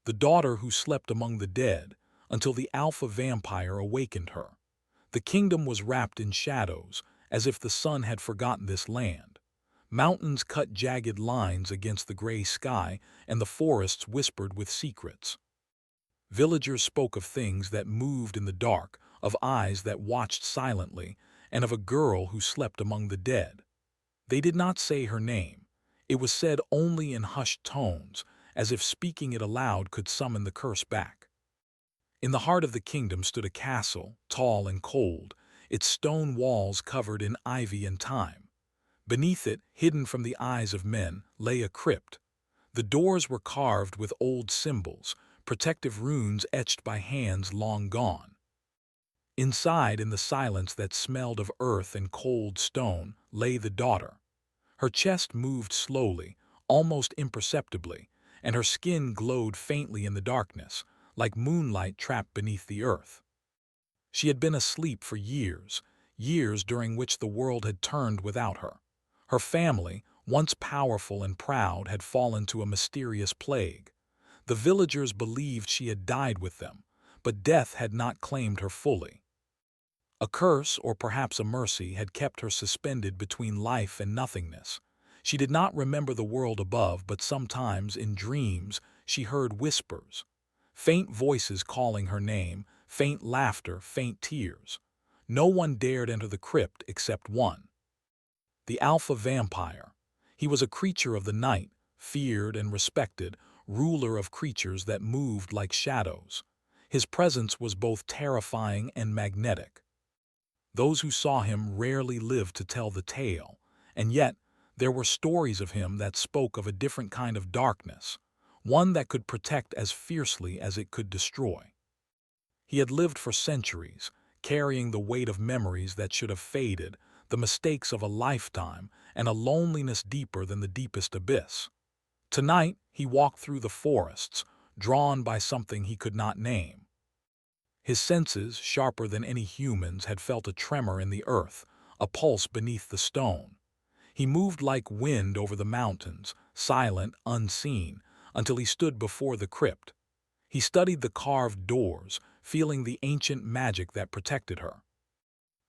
the daughter who slept among the dead, until the alpha vampire awakened her. The kingdom was wrapped in shadows, as if the sun had forgotten this land. Mountains cut jagged lines against the gray sky, and the forests whispered with secrets. Villagers spoke of things that moved in the dark, of eyes that watched silently, and of a girl who slept among the dead. They did not say her name. It was said only in hushed tones, as if speaking it aloud could summon the curse back. In the heart of the kingdom stood a castle, tall and cold, its stone walls covered in ivy and thyme. Beneath it, hidden from the eyes of men, lay a crypt. The doors were carved with old symbols, protective runes etched by hands long gone. Inside, in the silence that smelled of earth and cold stone, lay the daughter. Her chest moved slowly, almost imperceptibly, and her skin glowed faintly in the darkness, like moonlight trapped beneath the earth. She had been asleep for years, years during which the world had turned without her. Her family, once powerful and proud, had fallen to a mysterious plague. The villagers believed she had died with them, but death had not claimed her fully. A curse, or perhaps a mercy, had kept her suspended between life and nothingness. She did not remember the world above, but sometimes, in dreams, she heard whispers. Faint voices calling her name, faint laughter, faint tears. No one dared enter the crypt except one. The alpha vampire. He was a creature of the night, feared and respected, ruler of creatures that moved like shadows. His presence was both terrifying and magnetic. Those who saw him rarely lived to tell the tale, and yet there were stories of him that spoke of a different kind of darkness, one that could protect as fiercely as it could destroy. He had lived for centuries, carrying the weight of memories that should have faded, the mistakes of a lifetime, and a loneliness deeper than the deepest abyss. Tonight, he walked through the forests, drawn by something he could not name. His senses, sharper than any human's, had felt a tremor in the earth, a pulse beneath the stone. He moved like wind over the mountains, silent, unseen, until he stood before the crypt. He studied the carved doors, feeling the ancient magic that protected her.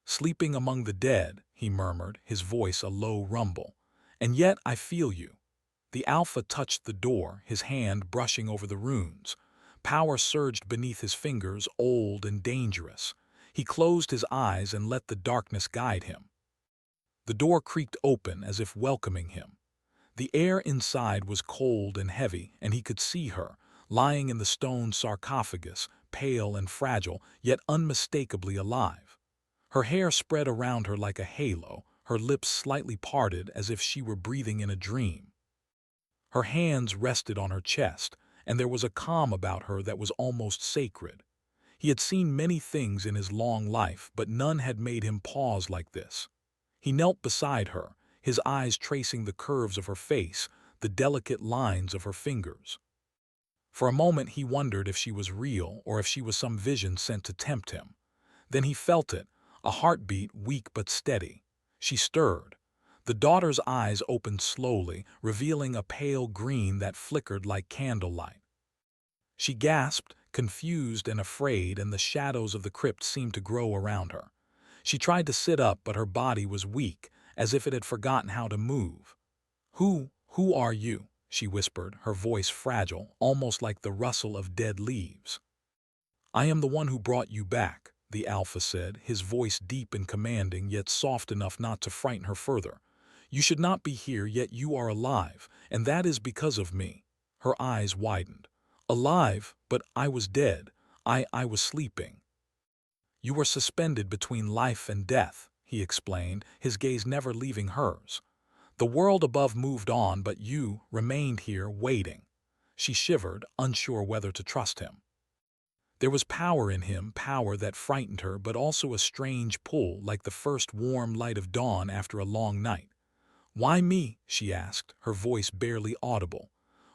"Sleeping among the dead," he murmured, his voice a low rumble. "And yet I feel you." The alpha touched the door, his hand brushing over the runes. Power surged beneath his fingers, old and dangerous. He closed his eyes and let the darkness guide him. The door creaked open as if welcoming him. The air inside was cold and heavy, and he could see her, lying in the stone sarcophagus, pale and fragile, yet unmistakably alive. Her hair spread around her like a halo, her lips slightly parted as if she were breathing in a dream. Her hands rested on her chest, and there was a calm about her that was almost sacred. He had seen many things in his long life, but none had made him pause like this. He knelt beside her, his eyes tracing the curves of her face, the delicate lines of her fingers. For a moment he wondered if she was real or if she was some vision sent to tempt him. Then he felt it, a heartbeat weak but steady. She stirred. The daughter's eyes opened slowly, revealing a pale green that flickered like candlelight. She gasped, confused and afraid, and the shadows of the crypt seemed to grow around her. She tried to sit up, but her body was weak, as if it had forgotten how to move. Who are you?" she whispered, her voice fragile, almost like the rustle of dead leaves. "I am the one who brought you back," the alpha said, his voice deep and commanding, yet soft enough not to frighten her further. "You should not be here, yet you are alive, and that is because of me." Her eyes widened. "Alive, but I was dead. I was sleeping." "You were suspended between life and death," he explained, his gaze never leaving hers. "The world above moved on, but you remained here waiting." She shivered, unsure whether to trust him. There was power in him, power that frightened her, but also a strange pull, like the first warm light of dawn after a long night. "Why me?" she asked, her voice barely audible.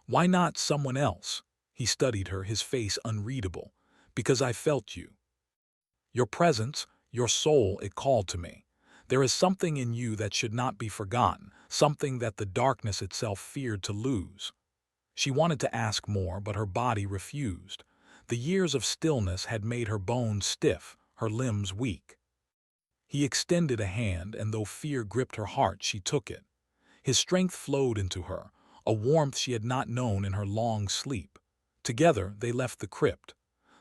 "Why not someone else?" He studied her, his face unreadable. "Because I felt you. Your presence, your soul, it called to me. There is something in you that should not be forgotten, something that the darkness itself feared to lose." She wanted to ask more, but her body refused. The years of stillness had made her bones stiff, her limbs weak. He extended a hand, and though fear gripped her heart, she took it. His strength flowed into her, a warmth she had not known in her long sleep. Together they left the crypt.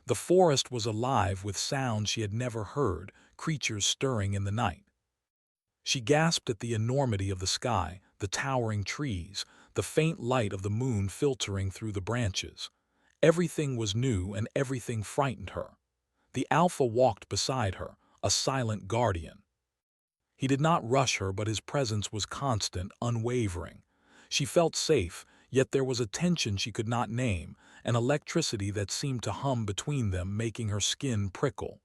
The forest was alive with sounds she had never heard, creatures stirring in the night. She gasped at the enormity of the sky, the towering trees, the faint light of the moon filtering through the branches. Everything was new and everything frightened her. The Alpha walked beside her, a silent guardian. He did not rush her, but his presence was constant, unwavering. She felt safe, yet there was a tension she could not name, an electricity that seemed to hum between them, making her skin prickle.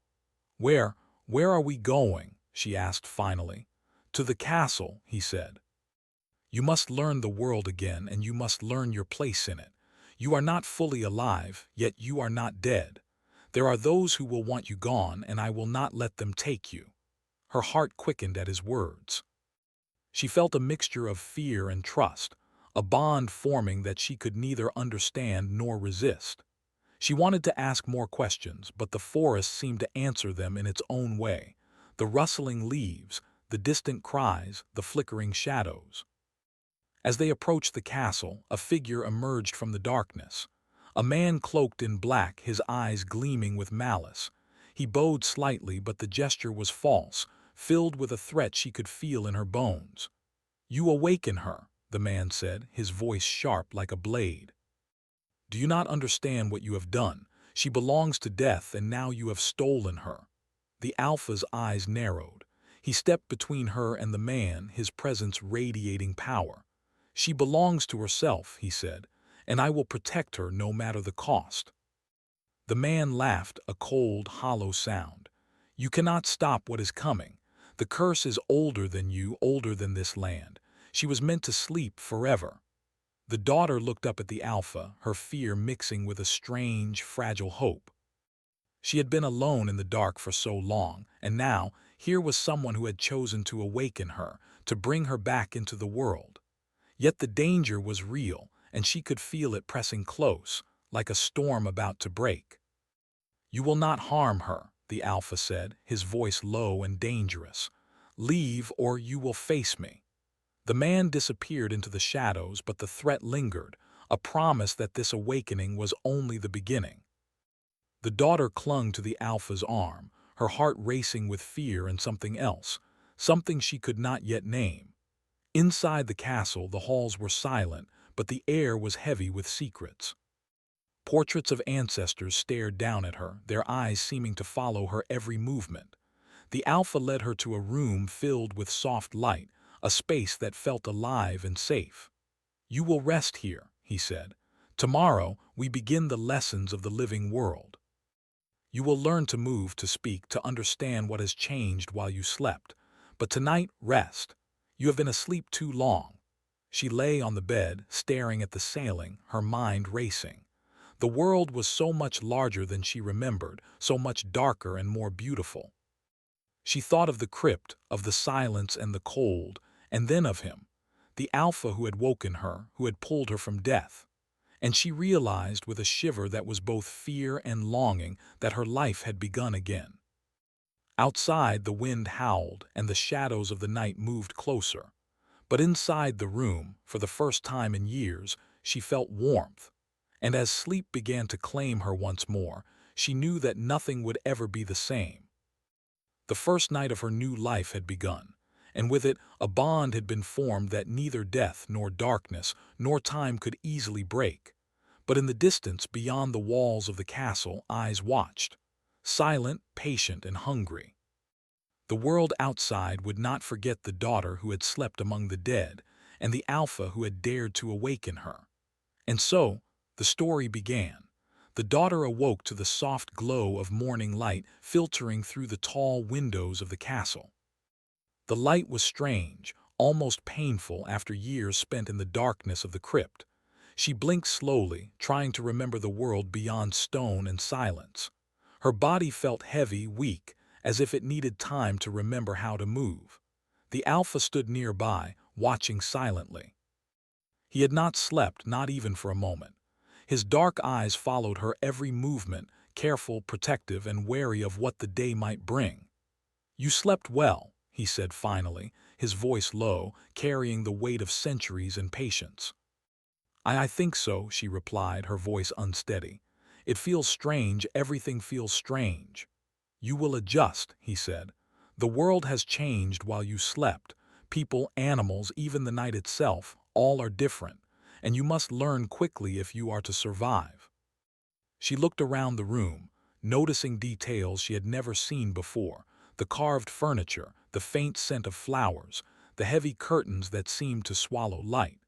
"Where, where are we going?" she asked finally. "To the castle," he said. "You must learn the world again, and you must learn your place in it. You are not fully alive, yet you are not dead. There are those who will want you gone, and I will not let them take you." Her heart quickened at his words. She felt a mixture of fear and trust, a bond forming that she could neither understand nor resist. She wanted to ask more questions, but the forest seemed to answer them in its own way. The rustling leaves, the distant cries, the flickering shadows. As they approached the castle, a figure emerged from the darkness. A man cloaked in black, his eyes gleaming with malice. He bowed slightly, but the gesture was false, filled with a threat she could feel in her bones. "You awaken her," the man said, his voice sharp like a blade. "Do you not understand what you have done? She belongs to death, and now you have stolen her." The Alpha's eyes narrowed. He stepped between her and the man, his presence radiating power. "She belongs to herself," he said, "and I will protect her no matter the cost." The man laughed, a cold, hollow sound. "You cannot stop what is coming. The curse is older than you, older than this land. She was meant to sleep forever." The daughter looked up at the Alpha, her fear mixing with a strange, fragile hope. She had been alone in the dark for so long, and now, here was someone who had chosen to awaken her, to bring her back into the world. Yet the danger was real, and she could feel it pressing close, like a storm about to break. "You will not harm her," the Alpha said, his voice low and dangerous. "Leave, or you will face me." The man disappeared into the shadows, but the threat lingered, a promise that this awakening was only the beginning. The daughter clung to the Alpha's arm, her heart racing with fear and something else, something she could not yet name. Inside the castle, the halls were silent, but the air was heavy with secrets. Portraits of ancestors stared down at her, their eyes seeming to follow her every movement. The Alpha led her to a room filled with soft light, a space that felt alive and safe. "You will rest here," he said. "Tomorrow, we begin the lessons of the living world. You will learn to move, to speak, to understand what has changed while you slept. But tonight, rest. You have been asleep too long." She lay on the bed, staring at the ceiling, her mind racing. The world was so much larger than she remembered, so much darker and more beautiful. She thought of the crypt, of the silence and the cold, and then of him, the Alpha who had woken her, who had pulled her from death. And she realized with a shiver that was both fear and longing that her life had begun again. Outside, the wind howled, and the shadows of the night moved closer. But inside the room, for the first time in years, she felt warmth. And as sleep began to claim her once more, she knew that nothing would ever be the same. The first night of her new life had begun, and with it a bond had been formed that neither death nor darkness nor time could easily break. But in the distance, beyond the walls of the castle, eyes watched, silent, patient, and hungry. The world outside would not forget the daughter who had slept among the dead, and the Alpha who had dared to awaken her. And so, the story began. The daughter awoke to the soft glow of morning light filtering through the tall windows of the castle. The light was strange, almost painful after years spent in the darkness of the crypt. She blinked slowly, trying to remember the world beyond stone and silence. Her body felt heavy, weak, as if it needed time to remember how to move. The Alpha stood nearby, watching silently. He had not slept, not even for a moment. His dark eyes followed her every movement, careful, protective, and wary of what the day might bring. "You slept well," he said finally, his voice low, carrying the weight of centuries and patience. I think so," she replied, her voice unsteady. "It feels strange, everything feels strange." "You will adjust," he said. "The world has changed while you slept. People, animals, even the night itself, all are different, and you must learn quickly if you are to survive." She looked around the room, noticing details she had never seen before: the carved furniture, the faint scent of flowers, the heavy curtains that seemed to swallow light.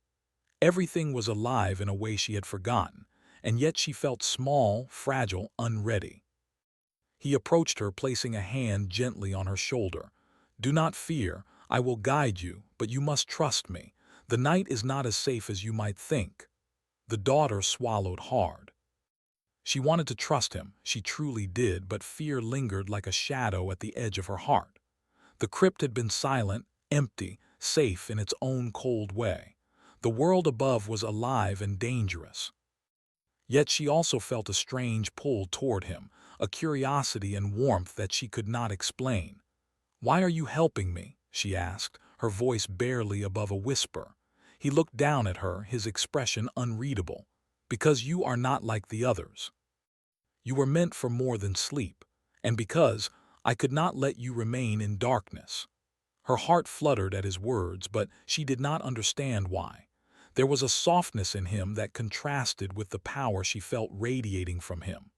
Everything was alive in a way she had forgotten, and yet she felt small, fragile, unready. He approached her, placing a hand gently on her shoulder. "Do not fear, I will guide you, but you must trust me. The night is not as safe as you might think." The daughter swallowed hard. She wanted to trust him, she truly did, but fear lingered like a shadow at the edge of her heart. The crypt had been silent, empty, safe in its own cold way. The world above was alive and dangerous. Yet she also felt a strange pull toward him, a curiosity and warmth that she could not explain. "Why are you helping me?" she asked, her voice barely above a whisper. He looked down at her, his expression unreadable. "Because you are not like the others. You were meant for more than sleep, and because I could not let you remain in darkness." Her heart fluttered at his words, but she did not understand why. There was a softness in him that contrasted with the power she felt radiating from him.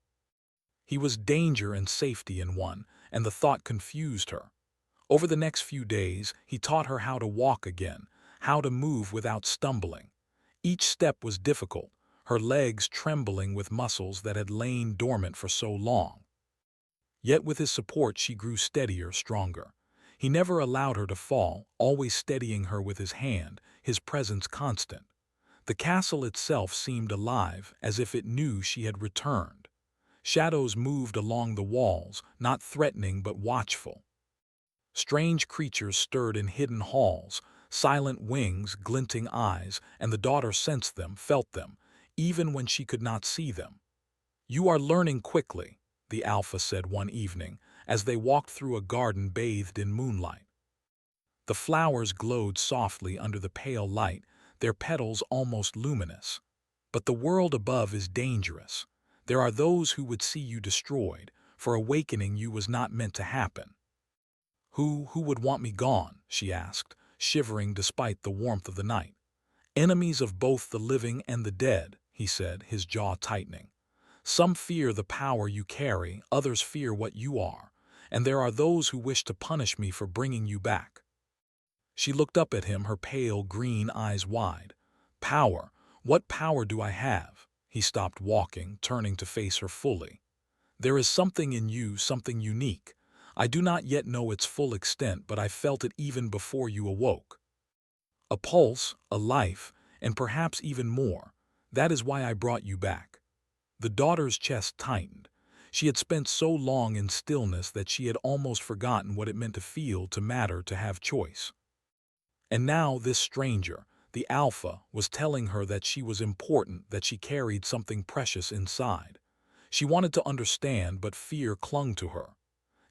He was danger and safety in one, and the thought confused her. Over the next few days, he taught her how to walk again, how to move without stumbling. Each step was difficult, her legs trembling with muscles that had lain dormant for so long. Yet with his support she grew steadier, stronger. He never allowed her to fall, always steadying her with his hand, his presence constant. The castle itself seemed alive, as if it knew she had returned. Shadows moved along the walls, not threatening but watchful. Strange creatures stirred in hidden halls, silent wings, glinting eyes, and the daughter sensed them, felt them, even when she could not see them. "You are learning quickly," the Alpha said one evening, as they walked through a garden bathed in moonlight. The flowers glowed softly under the pale light, their petals almost luminous. "But the world above is dangerous. There are those who would see you destroyed, for awakening you was not meant to happen." Who would want me gone?" she asked, shivering despite the warmth of the night. "Enemies of both the living and the dead," he said, his jaw tightening. "Some fear the power you carry, others fear what you are, and there are those who wish to punish me for bringing you back." She looked up at him, her pale green eyes wide. "Power? What power do I have?" He stopped walking, turning to face her fully. "There is something in you, something unique. I do not yet know its full extent, but I felt it even before you awoke. A pulse, a life, and perhaps even more. That is why I brought you back." The daughter's chest tightened. She had spent so long in stillness that she had almost forgotten what it meant to feel, to matter, to have choice. And now this stranger, the Alpha, was telling her that she was important, that she carried something precious inside. She wanted to understand, but fear clung to her.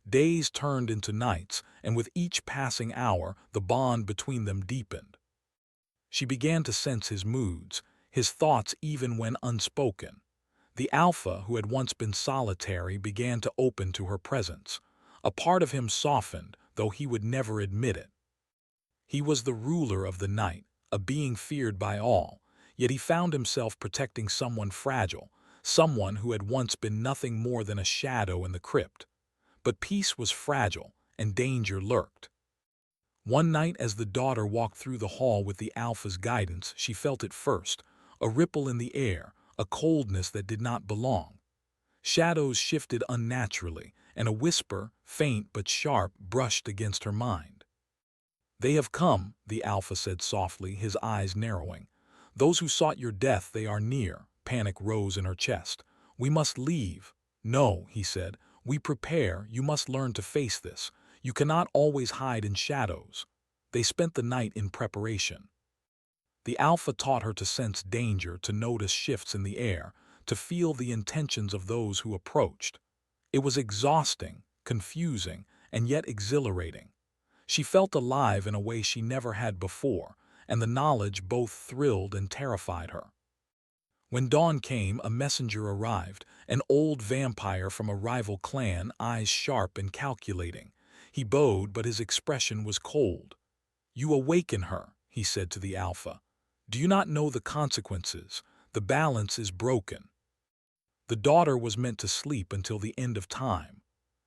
Days turned into nights, and with each passing hour, the bond between them deepened. She began to sense his moods, his thoughts even when unspoken. The Alpha, who had once been solitary, began to open to her presence. A part of him softened, though he would never admit it. He was the ruler of the night, a being feared by all, yet he found himself protecting someone fragile, someone who had once been nothing more than a shadow in the crypt. But peace was fragile, and danger lurked. One night as the daughter walked through the hall with the Alpha's guidance, she felt it first, a ripple in the air, a coldness that did not belong. Shadows shifted unnaturally, and a whisper, faint but sharp, brushed against her mind. "They have come," the Alpha said softly, his eyes narrowing. "Those who sought your death, they are near." Panic rose in her chest. "We must leave." "No," he said. "We prepare. You must learn to face this. You cannot always hide in shadows." They spent the night in preparation. The alpha taught her to sense danger, to notice shifts in the air, to feel the intentions of those who approached. It was exhausting, confusing, and yet exhilarating. She felt alive in a way she never had before, and the knowledge both thrilled and terrified her. When dawn came, a messenger arrived, an old vampire from a rival clan, eyes sharp and calculating. He bowed, but his expression was cold. "You awaken her," he said to the alpha. "Do you not know the consequences? The balance is broken." The daughter was meant to sleep until the end of time.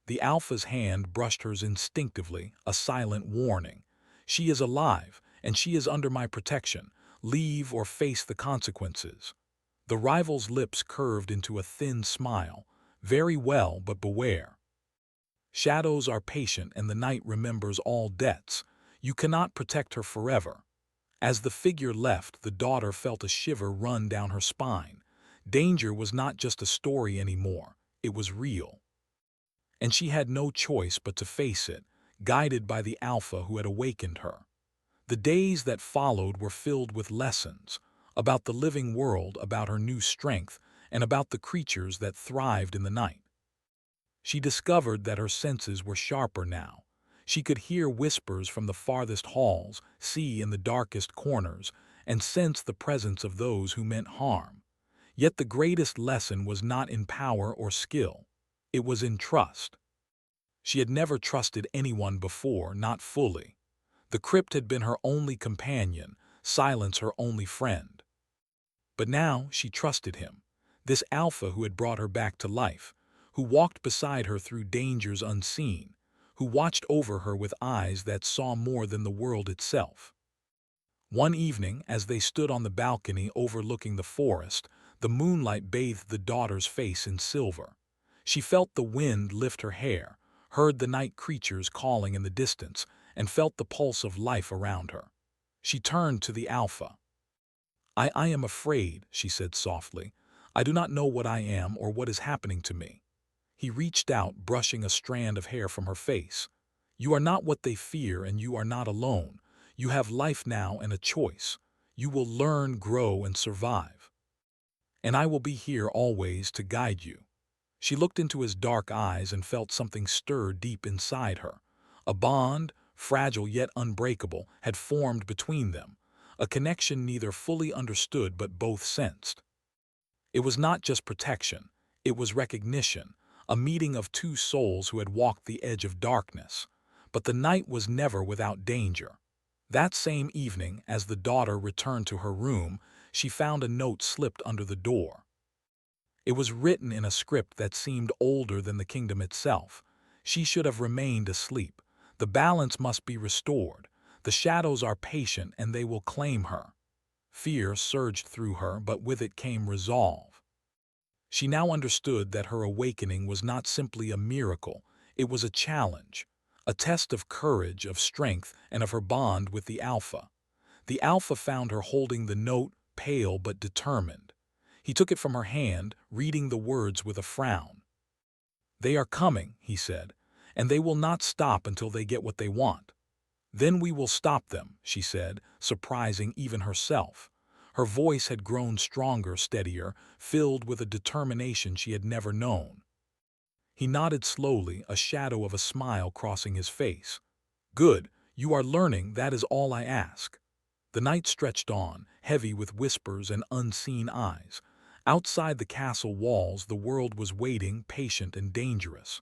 The alpha's hand brushed hers instinctively, a silent warning. "She is alive, and she is under my protection. Leave or face the consequences." The rival's lips curved into a thin smile. "Very well, but beware. Shadows are patient and the night remembers all debts. You cannot protect her forever." As the figure left, the daughter felt a shiver run down her spine. Danger was not just a story anymore, it was real. And she had no choice but to face it, guided by the alpha who had awakened her. The days that followed were filled with lessons, about the living world, about her new strength, and about the creatures that thrived in the night. She discovered that her senses were sharper now. She could hear whispers from the farthest halls, see in the darkest corners, and sense the presence of those who meant harm. Yet the greatest lesson was not in power or skill. It was in trust. She had never trusted anyone before, not fully. The crypt had been her only companion, silence her only friend. But now she trusted him, this alpha who had brought her back to life, who walked beside her through dangers unseen, who watched over her with eyes that saw more than the world itself. One evening, as they stood on the balcony overlooking the forest, the moonlight bathed the daughter's face in silver. She felt the wind lift her hair, heard the night creatures calling in the distance, and felt the pulse of life around her. She turned to the alpha. I am afraid," she said softly. "I do not know what I am or what is happening to me." He reached out, brushing a strand of hair from her face. "You are not what they fear, and you are not alone. You have life now and a choice. You will learn, grow, and survive. And I will be here always to guide you." She looked into his dark eyes and felt something stir deep inside her. A bond, fragile yet unbreakable, had formed between them, a connection neither fully understood but both sensed. It was not just protection, it was recognition, a meeting of two souls who had walked the edge of darkness. But the night was never without danger. That same evening, as the daughter returned to her room, she found a note slipped under the door. It was written in a script that seemed older than the kingdom itself. She should have remained asleep. The balance must be restored. The shadows are patient and they will claim her. Fear surged through her, but with it came resolve. She now understood that her awakening was not simply a miracle, it was a challenge, a test of courage, of strength, and of her bond with the alpha. The alpha found her holding the note, pale but determined. He took it from her hand, reading the words with a frown. "They are coming," he said, "and they will not stop until they get what they want." "Then we will stop them," she said, surprising even herself. Her voice had grown stronger, steadier, filled with a determination she had never known. He nodded slowly, a shadow of a smile crossing his face. "Good, you are learning, that is all I ask." The night stretched on, heavy with whispers and unseen eyes. Outside the castle walls, the world was waiting, patient and dangerous.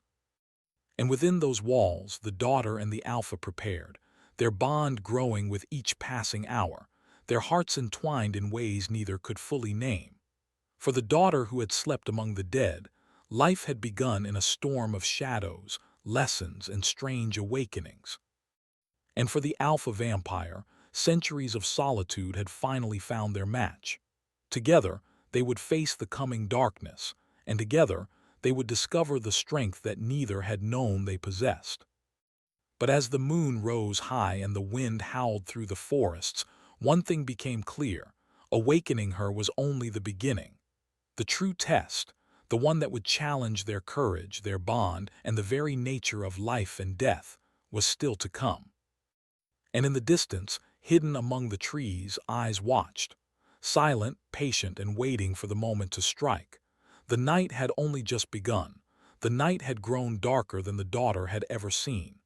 And within those walls, the daughter and the alpha prepared, their bond growing with each passing hour, their hearts entwined in ways neither could fully name. For the daughter who had slept among the dead, life had begun in a storm of shadows, lessons, and strange awakenings. And for the alpha vampire, centuries of solitude had finally found their match. Together, they would face the coming darkness, and together, they would discover the strength that neither had known they possessed. But as the moon rose high and the wind howled through the forests, one thing became clear: awakening her was only the beginning. The true test, the one that would challenge their courage, their bond, and the very nature of life and death, was still to come. And in the distance, Hidden among the trees, eyes watched. Silent, patient, and waiting for the moment to strike. The night had only just begun. The night had grown darker than the daughter had ever seen.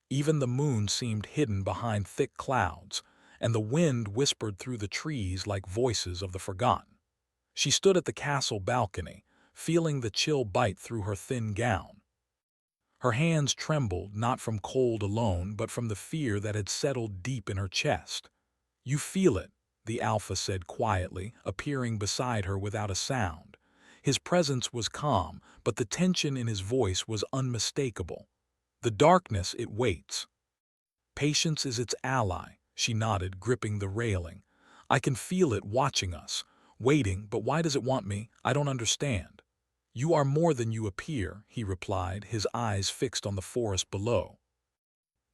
Even the moon seemed hidden behind thick clouds, and the wind whispered through the trees like voices of the forgotten. She stood at the castle balcony, feeling the chill bite through her thin gown. Her hands trembled not from cold alone, but from the fear that had settled deep in her chest. "You feel it," the Alpha said quietly, appearing beside her without a sound. His presence was calm, but the tension in his voice was unmistakable. "The darkness, it waits. Patience is its ally," she nodded, gripping the railing. "I can feel it watching us, waiting, but why does it want me? I don't understand." "You are more than you appear," he replied, his eyes fixed on the forest below.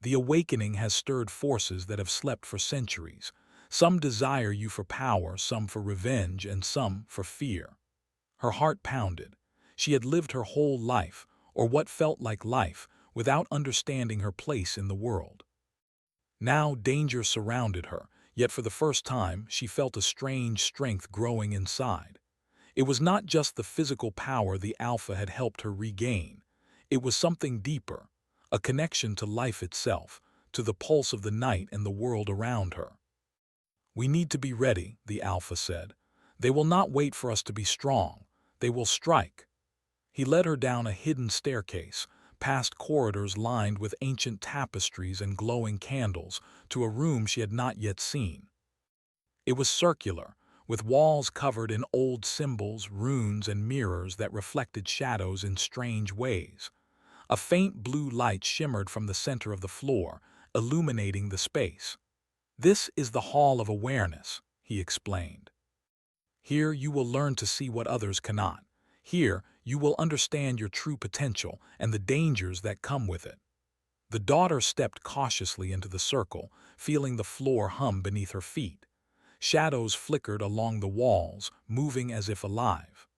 "The awakening has stirred forces that have slept for centuries. Some desire you for power, some for revenge, and some for fear." Her heart pounded. She had lived her whole life, or what felt like life, without understanding her place in the world. Now danger surrounded her, yet for the first time she felt a strange strength growing inside. It was not just the physical power the Alpha had helped her regain. It was something deeper, a connection to life itself, to the pulse of the night and the world around her. "We need to be ready," the Alpha said. "They will not wait for us to be strong. They will strike." He led her down a hidden staircase, past corridors lined with ancient tapestries and glowing candles, to a room she had not yet seen. It was circular, with walls covered in old symbols, runes, and mirrors that reflected shadows in strange ways. A faint blue light shimmered from the center of the floor, illuminating the space. "This is the Hall of Awareness," he explained. "Here you will learn to see what others cannot. Here you will understand your true potential and the dangers that come with it." The daughter stepped cautiously into the circle, feeling the floor hum beneath her feet. Shadows flickered along the walls, moving as if alive.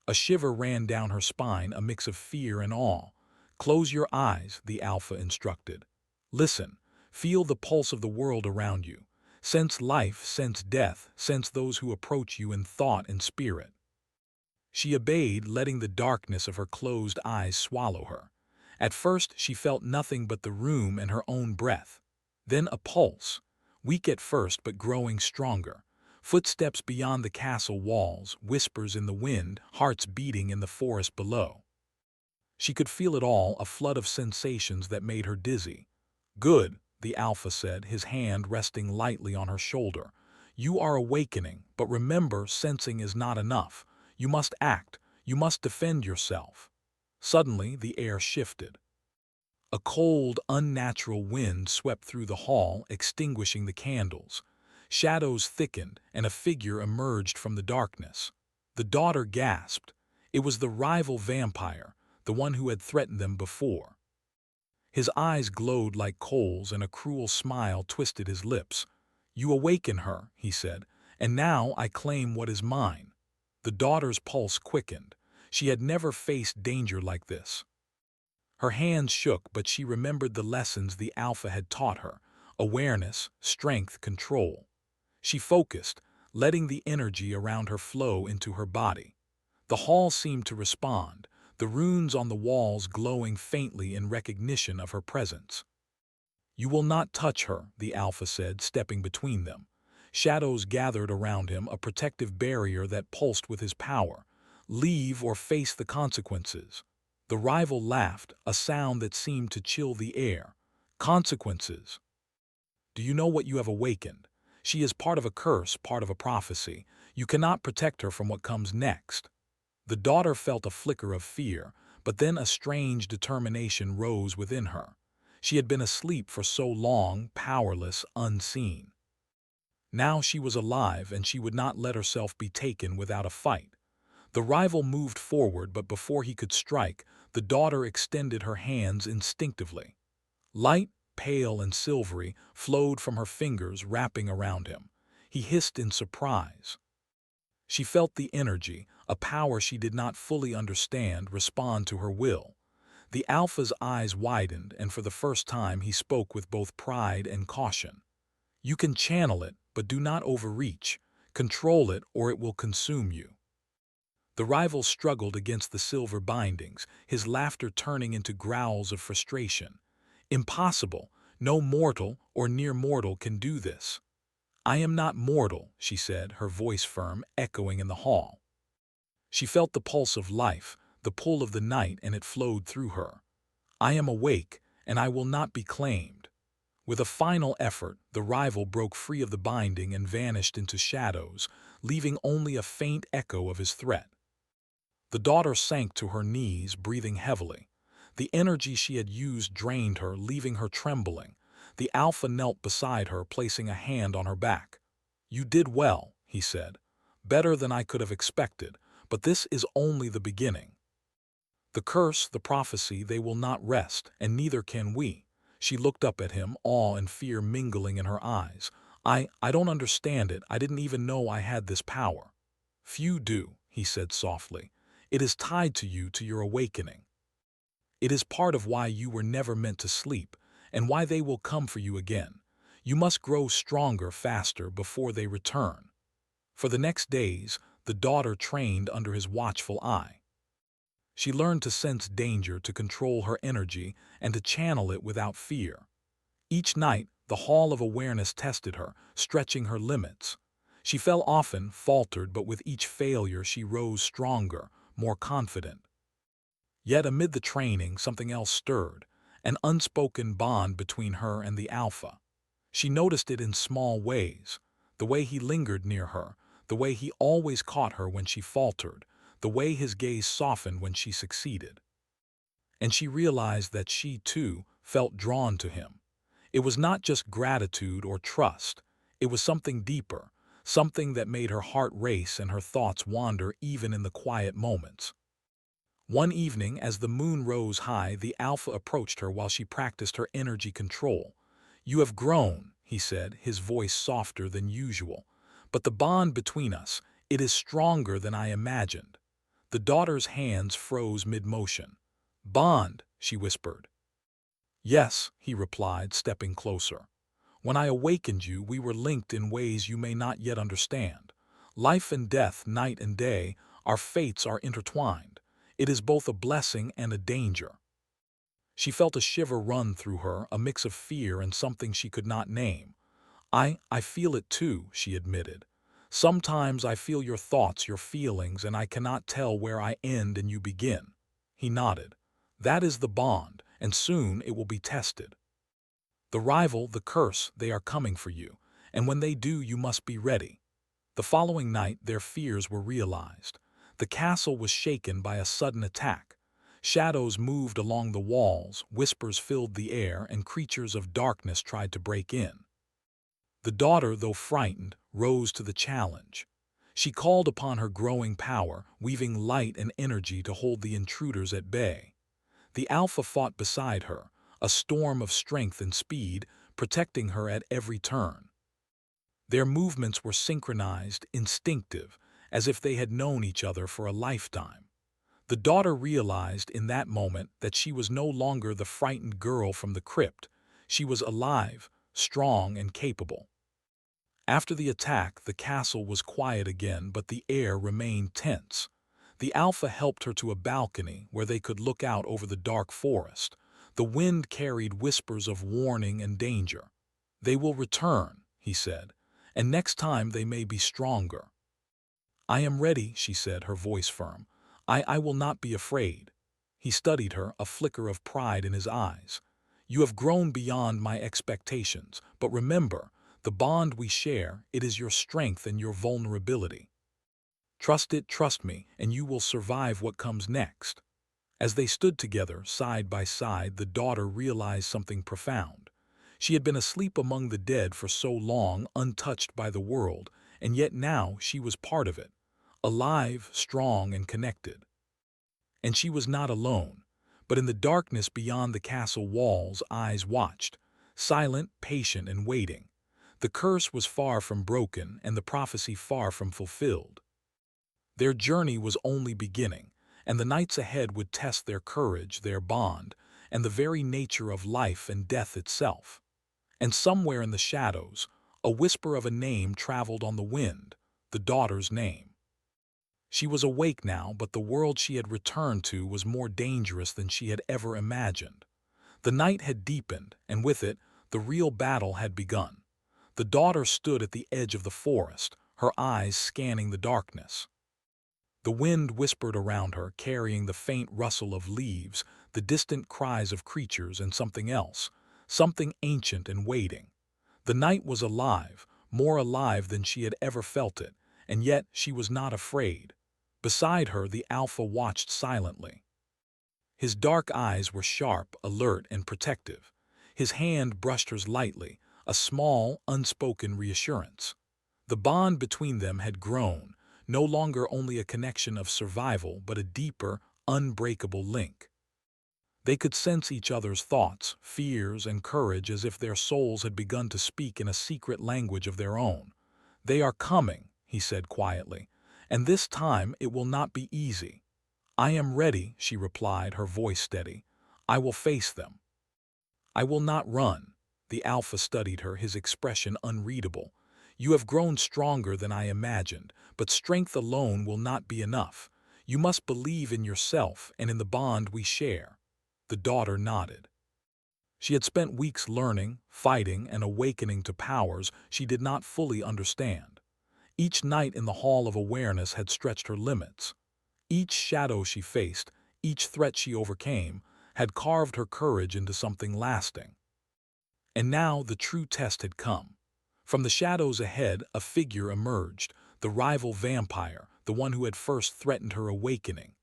A shiver ran down her spine, a mix of fear and awe. "Close your eyes," the Alpha instructed. "Listen, feel the pulse of the world around you. Sense life, sense death, sense those who approach you in thought and spirit." She obeyed, letting the darkness of her closed eyes swallow her. At first she felt nothing but the room and her own breath. Then a pulse, weak at first but growing stronger. Footsteps beyond the castle walls, whispers in the wind, hearts beating in the forest below. She could feel it all, a flood of sensations that made her dizzy. "Good," the Alpha said, his hand resting lightly on her shoulder. "You are awakening, but remember, sensing is not enough. You must act. You must defend yourself." Suddenly, the air shifted. A cold, unnatural wind swept through the hall, extinguishing the candles. Shadows thickened, and a figure emerged from the darkness. The daughter gasped. It was the rival vampire, the one who had threatened them before. His eyes glowed like coals, and a cruel smile twisted his lips. "You awaken her," he said, "and now I claim what is mine." The daughter's pulse quickened. She had never faced danger like this. Her hands shook, but she remembered the lessons the Alpha had taught her: awareness, strength, control. She focused, letting the energy around her flow into her body. The hall seemed to respond, the runes on the walls glowing faintly in recognition of her presence. "You will not touch her," the Alpha said, stepping between them. Shadows gathered around him, a protective barrier that pulsed with his power. "Leave or face the consequences." The rival laughed, a sound that seemed to chill the air. "Consequences? Do you know what you have awakened? She is part of a curse, part of a prophecy. You cannot protect her from what comes next." The daughter felt a flicker of fear, but then a strange determination rose within her. She had been asleep for so long, powerless, unseen. Now she was alive, and she would not let herself be taken without a fight. The rival moved forward, but before he could strike, the daughter extended her hands instinctively. Light, pale and silvery, flowed from her fingers, wrapping around him. He hissed in surprise. She felt the energy, a power she did not fully understand, respond to her will. The Alpha's eyes widened, and for the first time he spoke with both pride and caution. You can channel it, but do not overreach. Control it, or it will consume you. The rival struggled against the silver bindings, his laughter turning into growls of frustration. Impossible. No mortal or near mortal can do this. I am not mortal, she said, her voice firm, echoing in the hall. She felt the pulse of life, the pull of the night, and it flowed through her. I am awake, and I will not be claimed. With a final effort, the rival broke free of the binding and vanished into shadows, leaving only a faint echo of his threat. The daughter sank to her knees, breathing heavily. The energy she had used drained her, leaving her trembling. The alpha knelt beside her, placing a hand on her back. You did well, he said. Better than I could have expected, but this is only the beginning. The curse, the prophecy, they will not rest, and neither can we. She looked up at him, awe and fear mingling in her eyes. I don't understand it. I didn't even know I had this power. Few do, he said softly. It is tied to you, to your awakening. It is part of why you were never meant to sleep, and why they will come for you again. You must grow stronger, faster, before they return. For the next days, the daughter trained under his watchful eye. She learned to sense danger, to control her energy, and to channel it without fear. Each night, the Hall of Awareness tested her, stretching her limits. She fell often, faltered, but with each failure she rose stronger, more confident. Yet amid the training, something else stirred, an unspoken bond between her and the Alpha. She noticed it in small ways, the way he lingered near her, the way he always caught her when she faltered, the way his gaze softened when she succeeded. And she realized that she, too, felt drawn to him. It was not just gratitude or trust, it was something deeper, something that made her heart race and her thoughts wander even in the quiet moments. One evening, as the moon rose high, the Alpha approached her while she practiced her energy control. You have grown, he said, his voice softer than usual. But the bond between us, it is stronger than I imagined. The daughter's hands froze mid-motion. Bond, she whispered. Yes, he replied, stepping closer. When I awakened you, we were linked in ways you may not yet understand. Life and death, night and day, our fates are intertwined. It is both a blessing and a danger. She felt a shiver run through her, a mix of fear and something she could not name. I feel it too, she admitted. Sometimes I feel your thoughts, your feelings, and I cannot tell where I end and you begin. He nodded. That is the bond, and soon it will be tested. The rival, the curse, they are coming for you, and when they do, you must be ready. The following night, their fears were realized. The castle was shaken by a sudden attack. Shadows moved along the walls, whispers filled the air, and creatures of darkness tried to break in. The daughter, though frightened, rose to the challenge. She called upon her growing power, weaving light and energy to hold the intruders at bay. The Alpha fought beside her, a storm of strength and speed, protecting her at every turn. Their movements were synchronized, instinctive, as if they had known each other for a lifetime. The daughter realized in that moment that she was no longer the frightened girl from the crypt. She was alive, strong, and capable. After the attack, the castle was quiet again, but the air remained tense. The Alpha helped her to a balcony where they could look out over the dark forest. The wind carried whispers of warning and danger. They will return, he said, and next time they may be stronger. I am ready, she said, her voice firm. I will not be afraid. He studied her, a flicker of pride in his eyes. You have grown beyond my expectations, but remember, the bond we share, it is your strength and your vulnerability. Trust it, trust me, and you will survive what comes next. As they stood together, side by side, the daughter realized something profound. She had been asleep among the dead for so long, untouched by the world, and yet now she was part of it, alive, strong, and connected. And she was not alone, but in the darkness beyond the castle walls, eyes watched, silent, patient, and waiting. The curse was far from broken, and the prophecy far from fulfilled. Their journey was only beginning, and the nights ahead would test their courage, their bond, and the very nature of life and death itself. And somewhere in the shadows, A whisper of a name traveled on the wind, the daughter's name. She was awake now, but the world she had returned to was more dangerous than she had ever imagined. The night had deepened, and with it, the real battle had begun. The daughter stood at the edge of the forest, her eyes scanning the darkness. The wind whispered around her, carrying the faint rustle of leaves, the distant cries of creatures, and something else, something ancient and waiting. The night was alive, more alive than she had ever felt it, and yet she was not afraid. Beside her, the Alpha watched silently. His dark eyes were sharp, alert, and protective. His hand brushed hers lightly, a small, unspoken reassurance. The bond between them had grown, no longer only a connection of survival, but a deeper, unbreakable link. They could sense each other's thoughts, fears, and courage as if their souls had begun to speak in a secret language of their own. "They are coming," he said quietly, "and this time it will not be easy." "I am ready," she replied, her voice steady. "I will face them. I will not run." The Alpha studied her, his expression unreadable. "You have grown stronger than I imagined, but strength alone will not be enough. You must believe in yourself and in the bond we share." The daughter nodded. She had spent weeks learning, fighting, and awakening to powers she did not fully understand. Each night in the Hall of Awareness had stretched her limits. Each shadow she faced, each threat she overcame, had carved her courage into something lasting. And now the true test had come. From the shadows ahead, a figure emerged, the rival vampire, the one who had first threatened her awakening.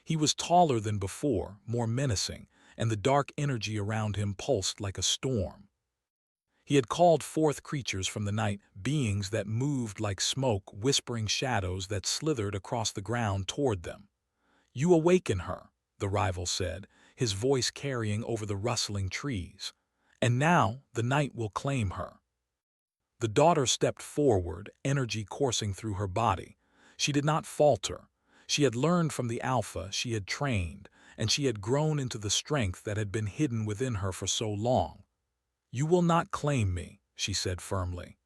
He was taller than before, more menacing, and the dark energy around him pulsed like a storm. He had called forth creatures from the night, beings that moved like smoke, whispering shadows that slithered across the ground toward them. "You awaken her," the rival said, his voice carrying over the rustling trees. "And now the night will claim her." The daughter stepped forward, energy coursing through her body. She did not falter. She had learned from the Alpha, she had trained, and she had grown into the strength that had been hidden within her for so long. "You will not claim me," she said firmly.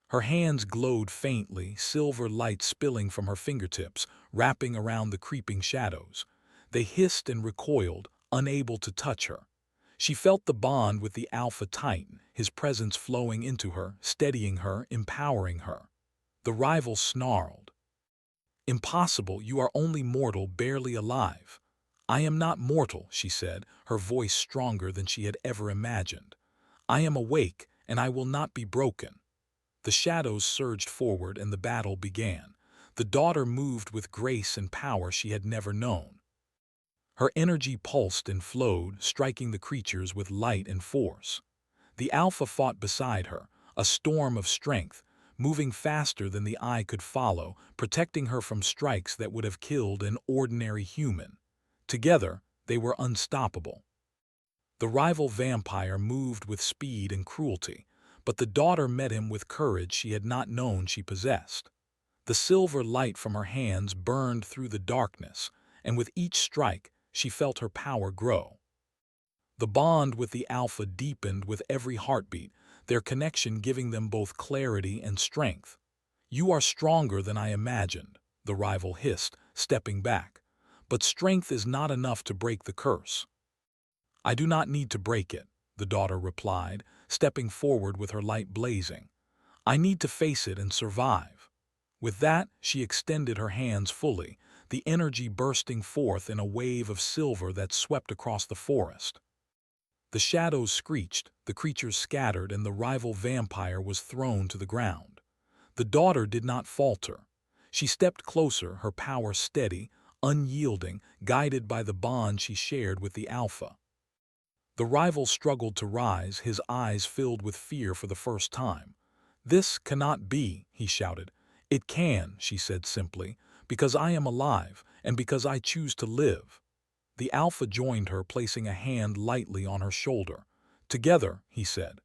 Her hands glowed faintly, silver light spilling from her fingertips, wrapping around the creeping shadows. They hissed and recoiled, unable to touch her. She felt the bond with the Alpha tighten, his presence flowing into her, steadying her, empowering her. The rival snarled. "Impossible, you are only mortal, barely alive." "I am not mortal," she said, her voice stronger than she had ever imagined. "I am awake, and I will not be broken." The shadows surged forward and the battle began. The daughter moved with grace and power she had never known. Her energy pulsed and flowed, striking the creatures with light and force. The Alpha fought beside her, a storm of strength, moving faster than the eye could follow, protecting her from strikes that would have killed an ordinary human. Together, they were unstoppable. The rival vampire moved with speed and cruelty, but the daughter met him with courage she had not known she possessed. The silver light from her hands burned through the darkness, and with each strike, she felt her power grow. The bond with the Alpha deepened with every heartbeat, their connection giving them both clarity and strength. "You are stronger than I imagined," the rival hissed, stepping back. "But strength is not enough to break the curse." "I do not need to break it," the daughter replied, stepping forward with her light blazing. "I need to face it and survive." With that, she extended her hands fully, the energy bursting forth in a wave of silver that swept across the forest. The shadows screeched, the creatures scattered, and the rival vampire was thrown to the ground. The daughter did not falter. She stepped closer, her power steady, unyielding, guided by the bond she shared with the Alpha. The rival struggled to rise, his eyes filled with fear for the first time. "This cannot be," he shouted. "It can," she said simply, "because I am alive, and because I choose to live." The Alpha joined her, placing a hand lightly on her shoulder. "Together," he said,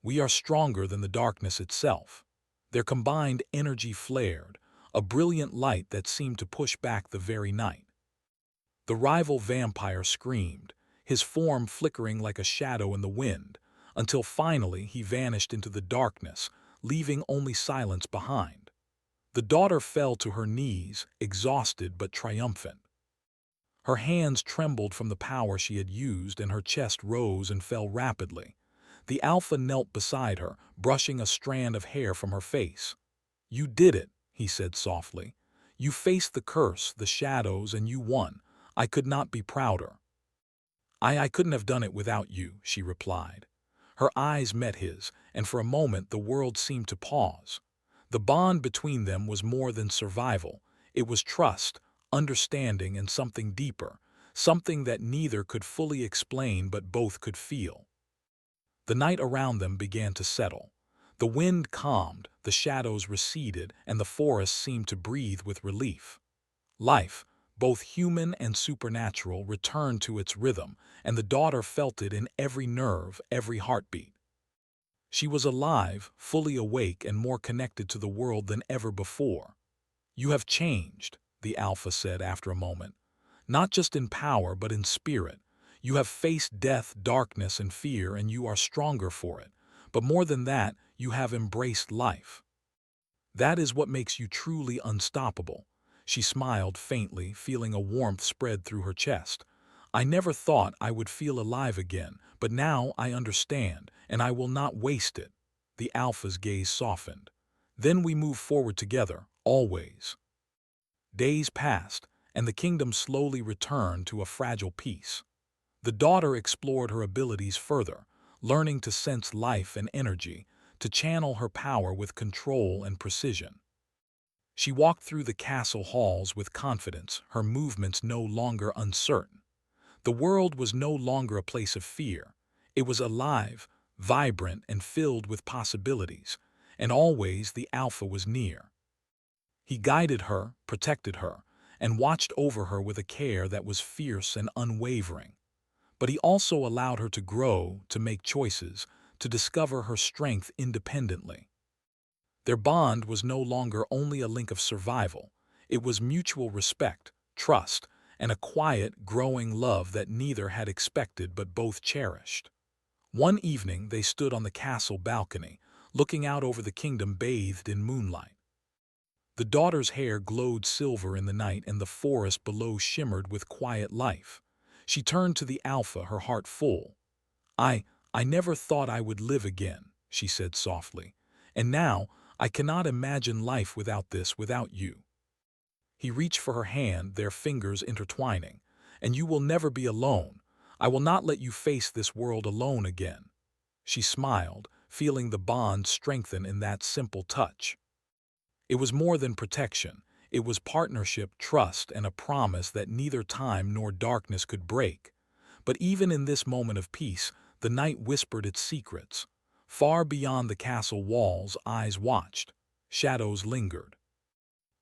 "we are stronger than the darkness itself." Their combined energy flared, a brilliant light that seemed to push back the very night. The rival vampire screamed, his form flickering like a shadow in the wind. until finally he vanished into the darkness, leaving only silence behind. The daughter fell to her knees, exhausted but triumphant. Her hands trembled from the power she had used, and her chest rose and fell rapidly. The Alpha knelt beside her, brushing a strand of hair from her face. "You did it," he said softly. "You faced the curse, the shadows, and you won. I could not be prouder." I couldn't have done it without you," she replied. Her eyes met his, and for a moment the world seemed to pause. The bond between them was more than survival. It was trust, understanding, and something deeper, something that neither could fully explain but both could feel. The night around them began to settle. The wind calmed, the shadows receded, and the forest seemed to breathe with relief. Life, both human and supernatural, returned to its rhythm, and the daughter felt it in every nerve, every heartbeat. She was alive, fully awake, and more connected to the world than ever before. "You have changed," the Alpha said after a moment. "Not just in power, but in spirit. You have faced death, darkness, and fear, and you are stronger for it. But more than that, you have embraced life. That is what makes you truly unstoppable." She smiled faintly, feeling a warmth spread through her chest. "I never thought I would feel alive again, but now I understand, and I will not waste it." The Alpha's gaze softened. "Then we move forward together, always." Days passed, and the kingdom slowly returned to a fragile peace. The daughter explored her abilities further, learning to sense life and energy, to channel her power with control and precision. She walked through the castle halls with confidence, her movements no longer uncertain. The world was no longer a place of fear. It was alive, vibrant, and filled with possibilities, and always the Alpha was near. He guided her, protected her, and watched over her with a care that was fierce and unwavering. But he also allowed her to grow, to make choices, to discover her strength independently. Their bond was no longer only a link of survival. It was mutual respect, trust, and a quiet, growing love that neither had expected but both cherished. One evening they stood on the castle balcony, looking out over the kingdom bathed in moonlight. The daughter's hair glowed silver in the night, and the forest below shimmered with quiet life. She turned to the Alpha, her heart full. I never thought I would live again," she said softly. "And now, I cannot imagine life without this, without you." He reached for her hand, their fingers intertwining. "And you will never be alone. I will not let you face this world alone again." She smiled, feeling the bond strengthen in that simple touch. It was more than protection. It was partnership, trust, and a promise that neither time nor darkness could break. But even in this moment of peace, the night whispered its secrets. Far beyond the castle walls, eyes watched. Shadows lingered.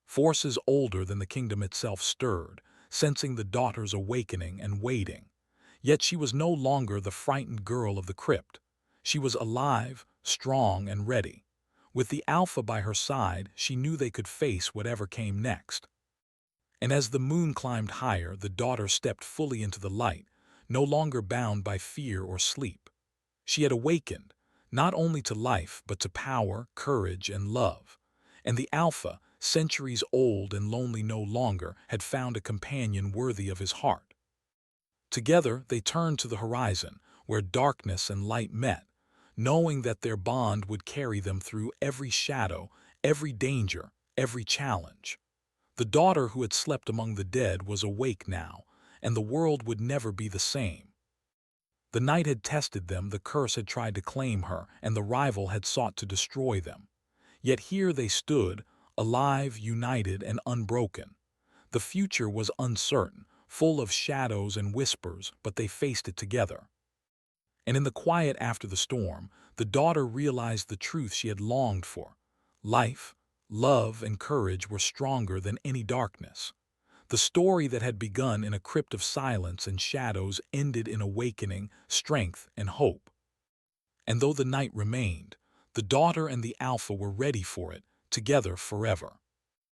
Forces older than the kingdom itself stirred, sensing the daughter's awakening and waiting. Yet she was no longer the frightened girl of the crypt. She was alive, strong, and ready. With the Alpha by her side, she knew they could face whatever came next. And as the moon climbed higher, the daughter stepped fully into the light, no longer bound by fear or sleep. She had awakened, not only to life, but to power, courage, and love. And the Alpha, centuries old and lonely no longer, had found a companion worthy of his heart. Together they turned to the horizon, where darkness and light met, knowing that their bond would carry them through every shadow, every danger, every challenge. The daughter who had slept among the dead was awake now, and the world would never be the same. The night had tested them, the curse had tried to claim her, and the rival had sought to destroy them. Yet here they stood, alive, united, and unbroken. The future was uncertain, full of shadows and whispers, but they faced it together. And in the quiet after the storm, the daughter realized the truth she had longed for. Life, love, and courage were stronger than any darkness. The story that had begun in a crypt of silence and shadows ended in awakening, strength, and hope. And though the night remained, the daughter and the Alpha were ready for it, together forever.